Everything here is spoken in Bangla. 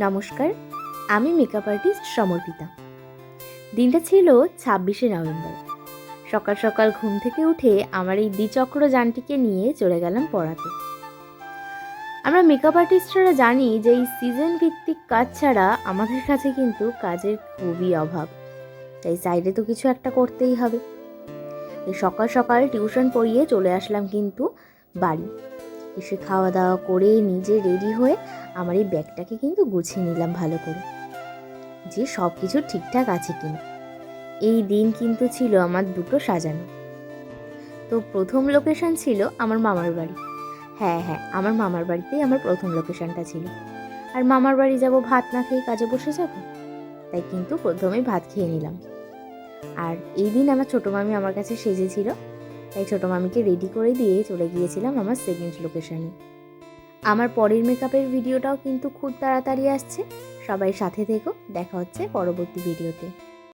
নমস্কার, আমি মেকআপ আর্টিস্ট সমর্পিতা। দিনটা ছিল 26শে নভেম্বর। সকাল সকাল ঘুম থেকে উঠে আমার এই দ্বিচক্র যানটিকে নিয়ে চলে গেলাম পড়াতে। আমরা মেকআপ আর্টিস্টরা জানি যে এই সিজন ভিত্তিক কাজ ছাড়া আমাদের কাছে কিন্তু কাজের খুবই অভাব, তাই সাইডে তো কিছু একটা করতেই হবে। এই সকাল সকাল টিউশন পড়িয়ে চলে আসলাম কিন্তু বাড়ি। এসে খাওয়া দাওয়া করে নিজে রেডি হয়ে আমার এই ব্যাগটাকে কিন্তু গুছিয়ে নিলাম ভালো করে, যে সব কিছু ঠিকঠাক আছে কিনা। এই দিন কিন্তু ছিল আমার দুটো সাজানো। তো প্রথম লোকেশন ছিল আমার মামার বাড়ি। হ্যাঁ, আমার মামার বাড়িতেই আমার প্রথম লোকেশনটা ছিল। আর মামার বাড়ি যাব ভাত না খেয়ে কাজে বসে যাব, তাই কিন্তু প্রথমেই ভাত খেয়ে নিলাম। আর এই দিন আমার ছোটো মামি আমার কাছে সেজেছিল, তাই ছোটো মামিকে রেডি করে দিয়ে চলে গিয়েছিলাম আমার সেকেন্ড লোকেশনে। আমার পরের মেকআপের ভিডিওটাও কিন্তু খুব তাড়াতাড়ি আসছে, সবাই সাথে থেকো। দেখা হচ্ছে পরবর্তী ভিডিওতে।